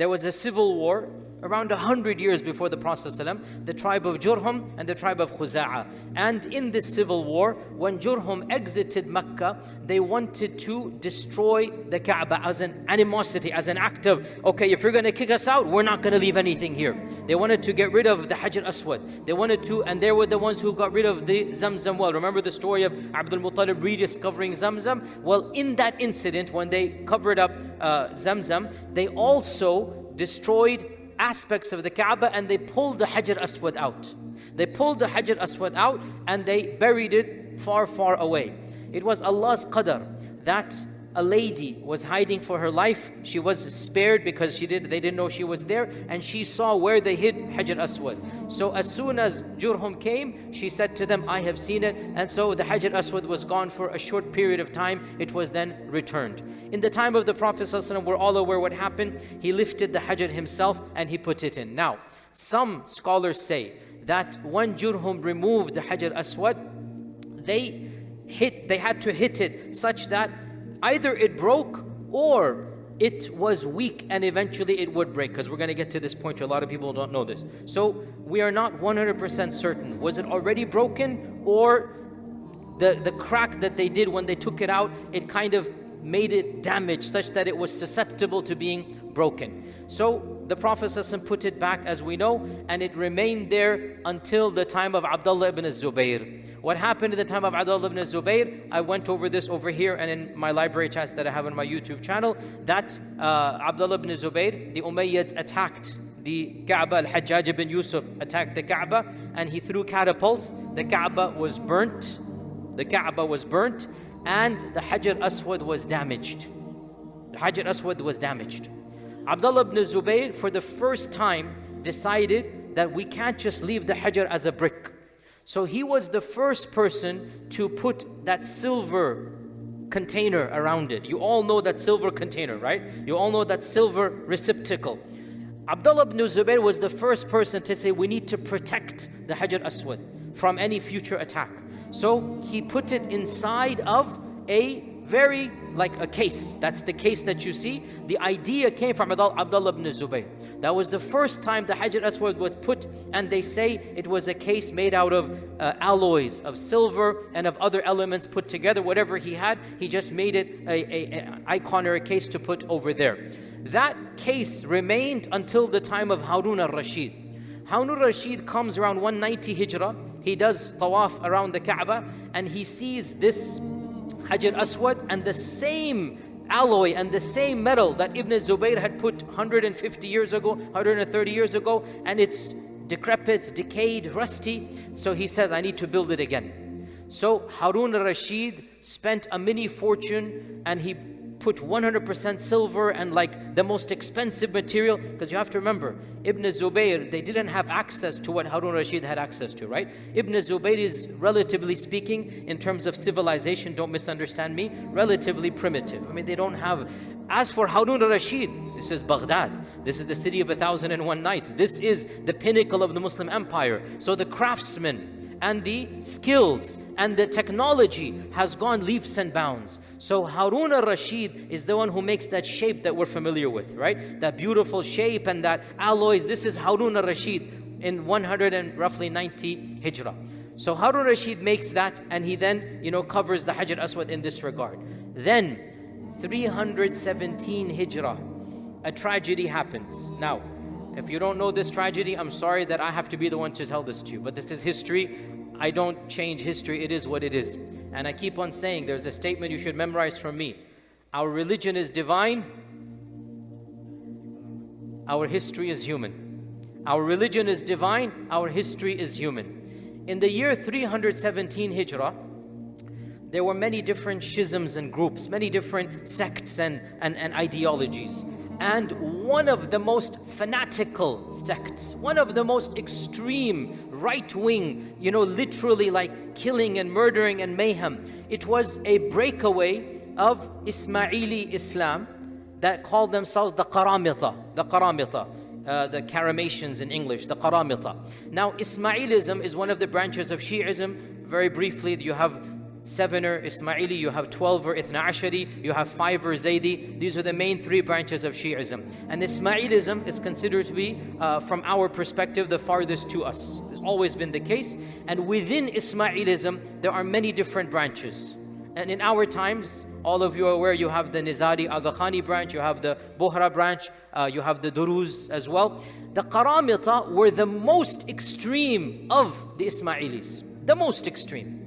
there was a civil war around 100 years before the Prophet ﷺ, the tribe of Jurhum and the tribe of Khuza'a. And in this civil war, when Jurhum exited Mecca, they wanted to destroy the Kaaba as an animosity, as an act of, okay, if you're going to kick us out, we're not going to leave anything here. They wanted to get rid of the Hajar Aswad. They wanted to, and they were the ones who got rid of the Zamzam well. Remember the story of Abdul Muttalib rediscovering Zamzam? Well, in that incident, when they covered up Zamzam, they also destroyed aspects of the Kaaba and they pulled the Hajar Aswad out. They pulled the Hajar Aswad out and they buried it far, far away. It was Allah's qadr that a lady was hiding for her life. She was spared because they didn't know she was there, and she saw where they hid Hajar Aswad. So as soon as Jurhum came, she said to them, I have seen it. And so the Hajar Aswad was gone for a short period of time. It was then returned. In the time of the Prophet ﷺ, we're all aware what happened. He lifted the Hajar himself and he put it in. Now, some scholars say that when Jurhum removed the Hajar Aswad, they had to hit it such that either it broke or it was weak and eventually it would break, because we're going to get to this point. A lot of people don't know this. So we are not 100% certain. Was it already broken, or the crack that they did when they took it out, it kind of made it damaged such that it was susceptible to being broken. So the Prophet ﷺ put it back, as we know, and it remained there until the time of Abdullah ibn Zubayr. What happened at the time of Abdullah ibn Zubayr, I went over this over here and in my library chats that I have on my YouTube channel, that Abdullah ibn Zubayr, the Umayyads attacked the Kaaba. Al-Hajjaj ibn Yusuf attacked the Kaaba and he threw catapults. The Kaaba was burnt. The Kaaba was burnt and the Hajar Aswad was damaged. The Hajar Aswad was damaged. Abdullah ibn Zubayr, for the first time, decided that we can't just leave the Hajar as a brick. So he was the first person to put that silver container around it. You all know that silver container, right? You all know that silver receptacle. Abdullah ibn Zubayr was the first person to say we need to protect the Hajar Aswad from any future attack. So he put it inside of a very, like a case. That's the case that you see. The idea came from Abdullah ibn Zubayr. That was the first time the Hajar Aswad was put, and they say it was a case made out of alloys of silver and of other elements put together. Whatever he had, he just made it an icon or a case to put over there. That case remained until the time of Harun al-Rashid. Harun al-Rashid comes around 190 Hijrah. He does tawaf around the Kaaba and he sees this Hajar Aswad and the same alloy and the same metal that Ibn Zubayr had put 150 years ago, 130 years ago, and it's decrepit, decayed, rusty. So he says, I need to build it again. So Harun al-Rashid spent a mini fortune and he put 100% silver and like the most expensive material, because you have to remember, Ibn Zubayr, they didn't have access to what Harun Rashid had access to, right? Ibn Zubayr is, relatively speaking, in terms of civilization, don't misunderstand me, relatively primitive. I mean, they don't have, as for Harun Rashid, this is Baghdad. This is the city of 1001 nights. This is the pinnacle of the Muslim empire. So the craftsmen and the skills and the technology has gone leaps and bounds. So Harun al-Rashid is the one who makes that shape that we're familiar with, right? That beautiful shape and that alloys. This is Harun al-Rashid in 100 and roughly 90 Hijrah. So Harun al-Rashid makes that and he then, covers the Hajar Aswad in this regard. Then 317 Hijrah, a tragedy happens. Now, if you don't know this tragedy, I'm sorry that I have to be the one to tell this to you, but this is history. I don't change history. It is what it is. And I keep on saying, there's a statement you should memorize from me. Our religion is divine. Our history is human. Our religion is divine. Our history is human. In the year 317 Hijrah, there were many different schisms and groups, many different sects and ideologies. And one of the most fanatical sects, one of the most extreme, right-wing, literally like killing and murdering and mayhem. It was a breakaway of Ismaili Islam that called themselves the Qaramita, the Karamatians in English, the Qaramita. Now, Ismailism is one of the branches of Shi'ism. Very briefly, you have 7er Ismaili, you have 12er Ithna Ashari, you have 5er Zaydi. These are the main 3 branches of Shi'ism. And Ismailism is considered to be, from our perspective, the farthest to us. It's always been the case. And within Ismailism, there are many different branches. And in our times, all of you are aware, you have the Nizari Aga Khani branch, you have the Bohra branch, you have the Duruz as well. The Qaramita were the most extreme of the Ismailis, the most extreme.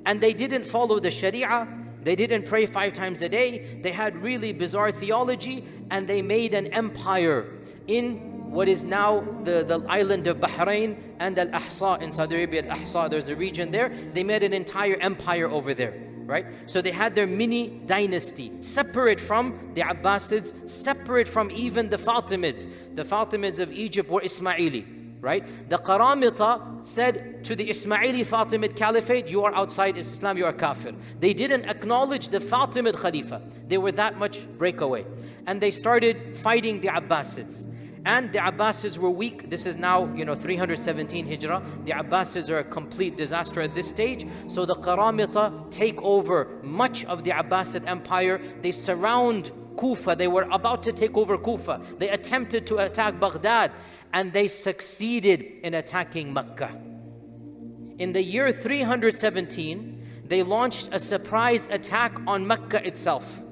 And they didn't follow the Sharia, they didn't pray 5 times a day, they had really bizarre theology, and they made an empire in what is now the island of Bahrain and Al-Ahsa in Saudi Arabia. Al-Ahsa, there's a region there. They made an entire empire over there, right? So they had their mini dynasty, separate from the Abbasids, separate from even the Fatimids. The Fatimids of Egypt were Ismaili, right? The Qaramita said to the Ismaili Fatimid Caliphate, you are outside Islam, you are kafir. They didn't acknowledge the Fatimid Khalifa. They were that much breakaway. And they started fighting the Abbasids. And the Abbasids were weak. This is now, 317 Hijrah. The Abbasids are a complete disaster at this stage. So the Qaramita take over much of the Abbasid Empire. They surround Kufa. They were about to take over Kufa. They attempted to attack Baghdad, and they succeeded in attacking Mecca. In the year 317, they launched a surprise attack on Mecca itself.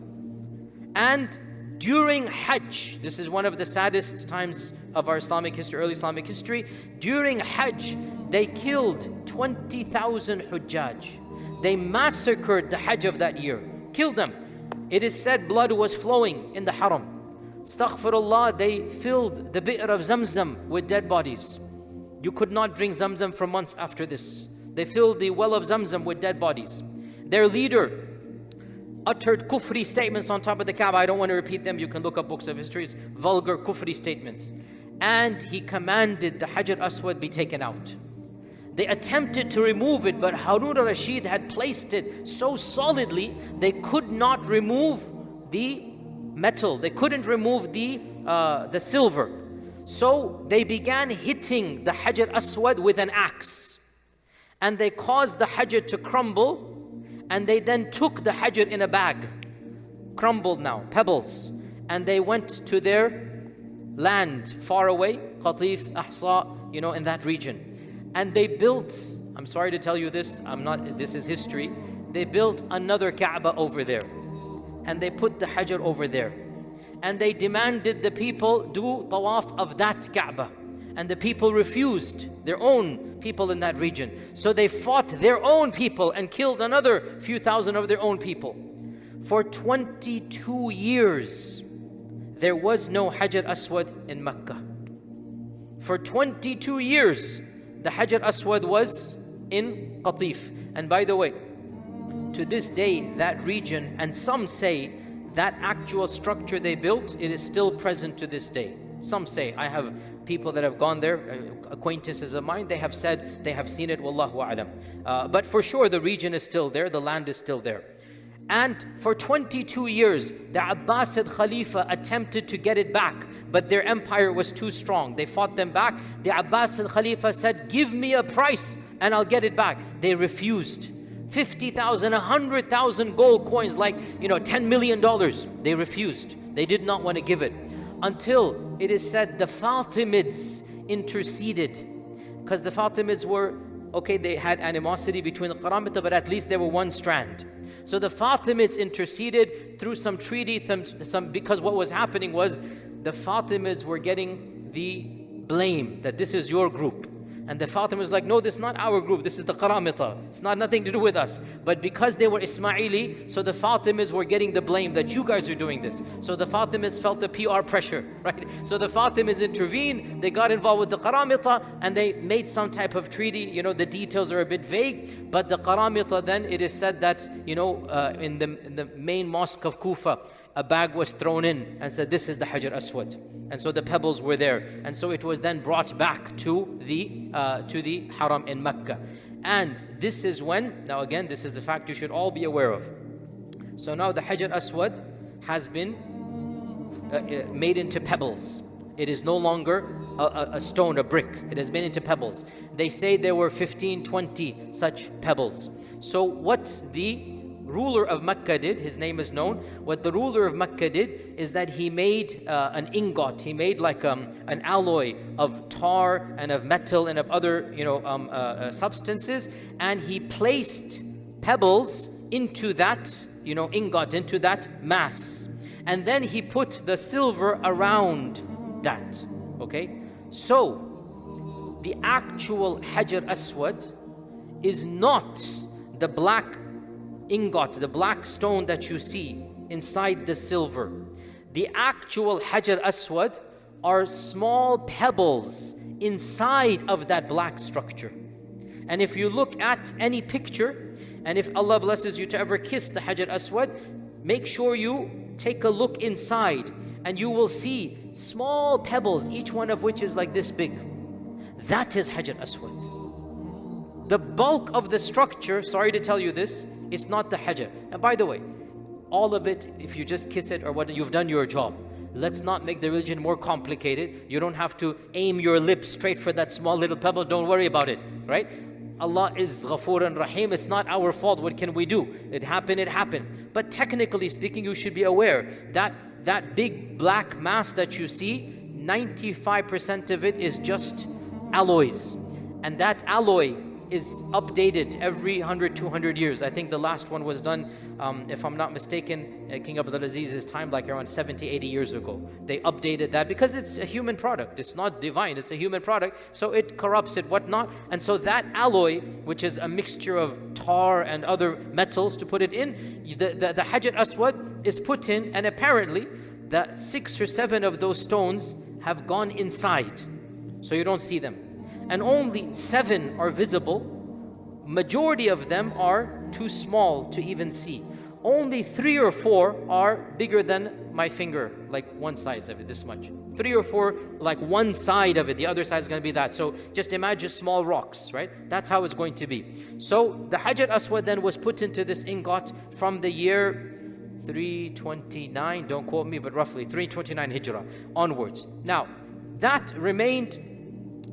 And during Hajj, this is one of the saddest times of our Islamic history, early Islamic history. During Hajj, they killed 20,000 Hujjaj. They massacred the Hajj of that year, killed them. It is said blood was flowing in the Haram. Astaghfirullah, they filled the bi'r of Zamzam with dead bodies. You could not drink Zamzam for months after this. They filled the well of Zamzam with dead bodies. Their leader uttered kufri statements on top of the Kaaba. I don't want to repeat them. You can look up books of histories. Vulgar kufri statements. And he commanded the Hajar Aswad be taken out. They attempted to remove it, but Harun al-Rashid had placed it so solidly, they could not remove the metal. They couldn't remove the silver. So they began hitting the Hajar Aswad with an axe. And they caused the Hajar to crumble. And they then took the Hajar in a bag, crumbled now, pebbles. And they went to their land far away, Qatif, Ahsa, in that region. And they built, I'm sorry to tell you this, this is history. They built another Kaaba over there. And they put the Hajar over there. And they demanded the people do tawaf of that Kaaba. And the people refused, their own people in that region. So they fought their own people and killed another few thousand of their own people. For 22 years, there was no Hajar Aswad in Mecca. For 22 years, the Hajar Aswad was in Qatif. And by the way, to this day, that region, and some say that actual structure they built, it is still present to this day. Some say, I have people that have gone there, acquaintances of mine, they have said they have seen it, wallahu a'lam. But for sure the region is still there, the land is still there. And for 22 years, the Abbasid Khalifa attempted to get it back, but their empire was too strong. They fought them back. The Abbasid Khalifa said, give me a price and I'll get it back. They refused. 50,000, 100,000 gold coins, like, $10 million. They refused. They did not want to give it. Until it is said the Fatimids interceded. Because the Fatimids were, they had animosity between the Qaramita, but at least they were one strand. So the Fatimids interceded through some treaty, because what was happening was the Fatimids were getting the blame that this is your group. And the Fatimids was like, no, this is not our group, this is the Qaramita. It's not nothing to do with us. But because they were Ismaili, so the Fatimids were getting the blame that you guys are doing this. So the Fatimids felt the PR pressure, right? So the Fatimids intervened, they got involved with the Qaramita, and they made some type of treaty. The details are a bit vague, but the Qaramita then, it is said that, in the main mosque of Kufa, a bag was thrown in and said, this is the Hajar Aswad. And so the pebbles were there. And so it was then brought back to the Haram in Mecca. And this is when, now again, this is a fact you should all be aware of. So now the Hajar Aswad has been made into pebbles. It is no longer a stone, a brick. It has been into pebbles. They say there were 15, 20 such pebbles. So what the ruler of Mecca did, his name is known, what the ruler of Mecca did is that he made an ingot. He made like an alloy of tar and of metal and of other substances, and he placed pebbles into that ingot, into that mass, and then he put the silver around that. Okay, so the actual Hajar Aswad is not the black ingot, the black stone that you see inside the silver. The actual Hajar Aswad are small pebbles inside of that black structure. And if you look at any picture, and if Allah blesses you to ever kiss the Hajar Aswad, make sure you take a look inside, and you will see small pebbles, each one of which is like this big. That is Hajar Aswad. The bulk of the structure, sorry to tell you this, it's not the Hajar. And by the way, all of it, if you just kiss it or what, you've done your job. Let's not make the religion more complicated. You don't have to aim your lips straight for that small little pebble. Don't worry about it, right? Allah is Ghafoor and Rahim. It's not our fault. What can we do? It happened, it happened. But technically speaking, you should be aware that that big black mass that you see, 95% of it is just alloys. And that alloy is updated every 100, 200 years. I think the last one was done, if I'm not mistaken, King Abdul Aziz's time, like around 70, 80 years ago. They updated that because it's a human product. It's not divine, it's a human product. So it corrupts it, whatnot. And so that alloy, which is a mixture of tar and other metals to put it in, the Hajar Aswad is put in, and apparently the 6 or 7 of those stones have gone inside. So you don't see them. And only 7 are visible. Majority of them are too small to even see. Only 3 or 4 are bigger than my finger, like one size of it, this much. 3 or 4, like one side of it, the other side is going to be that. So just imagine small rocks, right? That's how it's going to be. So the Hajar Aswad then was put into this ingot from the year 329, don't quote me, but roughly 329 Hijrah onwards. Now, that remained.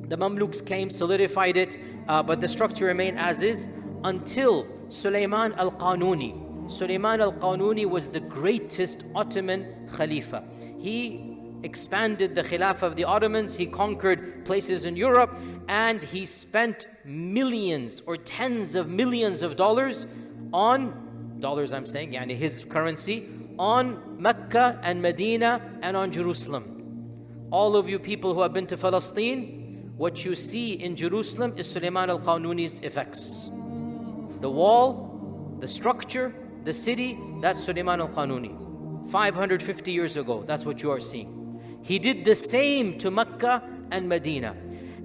The Mamluks came, solidified it, but the structure remained as is until Sulaiman al-Qanuni. Sulaiman al-Qanuni was the greatest Ottoman Khalifa. He expanded the Khilafah of the Ottomans, he conquered places in Europe, and he spent millions or tens of millions of dollars on, yani his currency, on Mecca and Medina and on Jerusalem. All of you people who have been to Palestine, what you see in Jerusalem is Sulaiman al-Qanuni's effects. The wall, the structure, the city, that's Sulaiman al-Qanuni. 550 years ago, that's what you are seeing. He did the same to Mecca and Medina.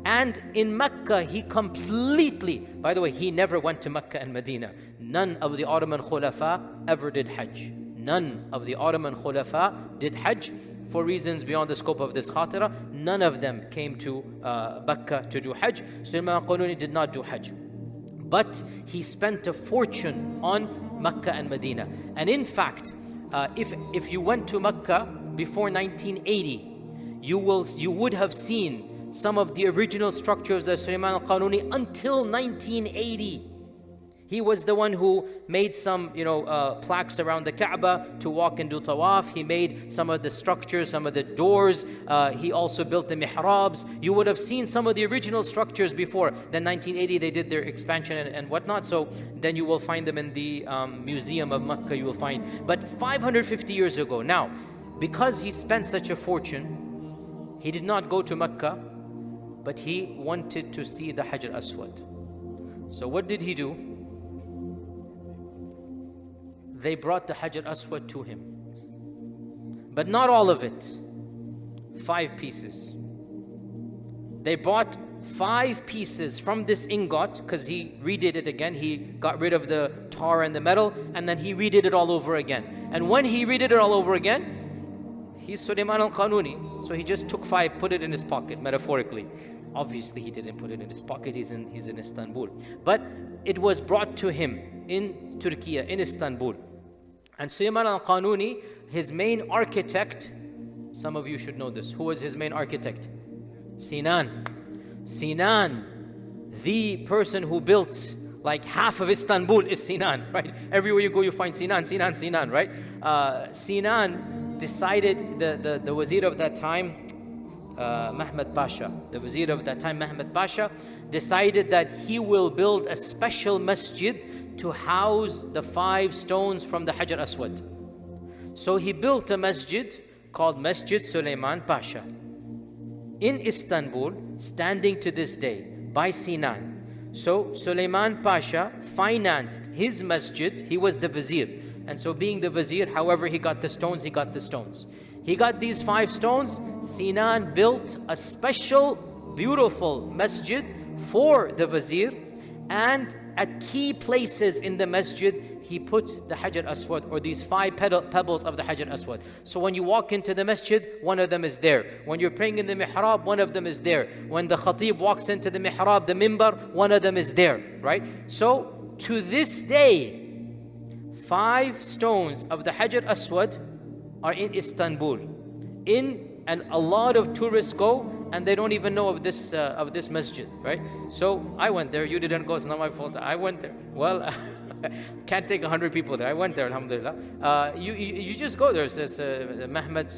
And in Mecca, he completely, by the way, he never went to Mecca and Medina. None of the Ottoman Khulafa ever did Hajj. None of the Ottoman Khulafa did Hajj. For reasons beyond the scope of this khatira, none of them came to Mecca to do Hajj. Sulaiman al-Qanuni did not do Hajj. But he spent a fortune on Mecca and Medina. And in fact, if you went to Mecca before 1980, you would have seen some of the original structures of Sulaiman al-Qanuni until 1980. He was the one who made some, plaques around the Kaaba to walk and do tawaf. He made some of the structures, some of the doors. He also built the mihrabs. You would have seen some of the original structures before. Then 1980, they did their expansion and whatnot. So then you will find them in the Museum of Mecca, you will find. But 550 years ago, now, because he spent such a fortune, he did not go to Mecca, but he wanted to see the Hajar Aswad. So what did he do? They brought the Hajar Aswad to him. But not all of it. 5 pieces. They bought 5 pieces from this ingot, because he redid it again. He got rid of the tar and the metal, and then he redid it all over again. And when he redid it all over again, he's Sulaiman al-Qanuni, so he just took 5, put it in his pocket, metaphorically. Obviously, he didn't put it in his pocket, he's in Istanbul. But it was brought to him in Turkey, in Istanbul. And Sulaiman al-Qanuni, his main architect, Some of you should know this. Who was his main architect? Sinan. Sinan, the person who built like half of Istanbul is Sinan, right? Everywhere you go, you find Sinan, Sinan, Sinan, right? Sinan decided, the wazir of that time, Mehmed Pasha, the wazir of that time, Mehmed Pasha, decided that he will build a special masjid to house the 5 stones from the Hajar Aswad. So he built a masjid called Masjid Sulaiman Pasha in Istanbul, standing to this day by Sinan. So Sulaiman Pasha financed his masjid. He was the vizier. And so being the vizier, however he got the stones, he got the stones. He got these 5 stones. Sinan built a special, beautiful masjid for the vizier. And at key places in the masjid, he put the Hajar Aswad, or these 5 pebbles of the Hajar Aswad. So when you walk into the masjid, one of them is there. When you're praying in the mihrab, one of them is there. When the khatib walks into the mihrab, the mimbar, one of them is there, right? So to this day, 5 stones of the Hajar Aswad are in Istanbul. And a lot of tourists go, and they don't even know of this masjid, right? So I went there. You didn't go, it's not my fault. I went there. Well, can't take 100 people there. I went there, alhamdulillah. You just go there. It says Mehmed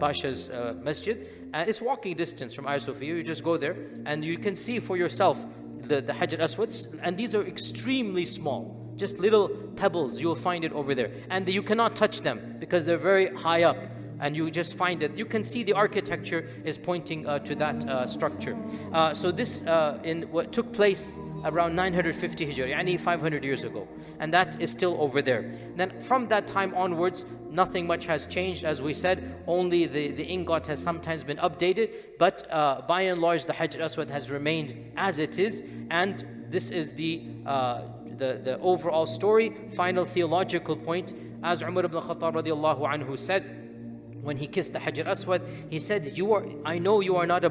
Pasha's masjid, and it's walking distance from Hagia Sophia. You just go there, and you can see for yourself the Hajar Aswads, and these are extremely small. Just little pebbles, you'll find it over there. And you cannot touch them because they're very high up. And you just find it. You can see the architecture is pointing to that structure. So this in what took place around 950 Hijri, yani 500 years ago. And that is still over there. Then from that time onwards, nothing much has changed. As we said, only the ingot has sometimes been updated. But by and large, the Hajar Aswad has remained as it is. And this is the overall story. Final theological point, as Umar ibn Khattab radiallahu anhu said, when he kissed the Hajar Aswad, he said, I know you are not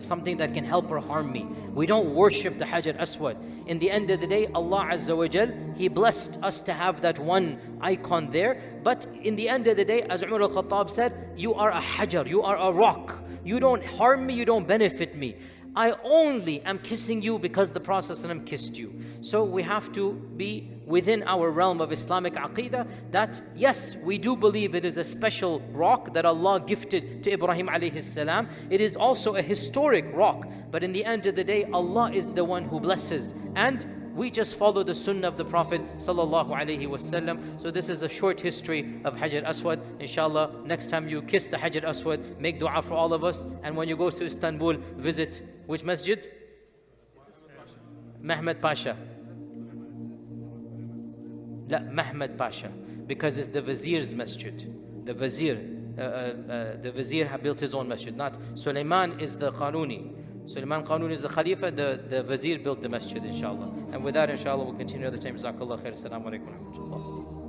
something that can help or harm me. We don't worship the Hajar Aswad. In the end of the day, Allah Azza wa Jal, He blessed us to have that one icon there. But in the end of the day, as Umar al-Khattab said, you are a Hajar, you are a rock. You don't harm me, you don't benefit me. I only am kissing you because the Prophet ﷺ kissed you. So we have to be within our realm of Islamic Aqidah that yes, we do believe it is a special rock that Allah gifted to Ibrahim alayhi salam. It is also a historic rock. But in the end of the day, Allah is the one who blesses. And we just follow the sunnah of the Prophet sallallahu alaihi wasallam. So this is a short history of Hajar Aswad. Inshallah, next time you kiss the Hajar Aswad, make dua for all of us. And when you go to Istanbul, visit which masjid? Mehmed Pasha. La, Mehmed Pasha, because it's the Vazir's masjid. The Vazir had built his own masjid. Not Sulaiman is the Qanuni. Sulaiman Qanuni is the Khalifa. The Vazir built the masjid, inshallah. And with that, inshallah, we'll continue another time. Jazakallah khair. Assalamu alaikum wa rahmatullah.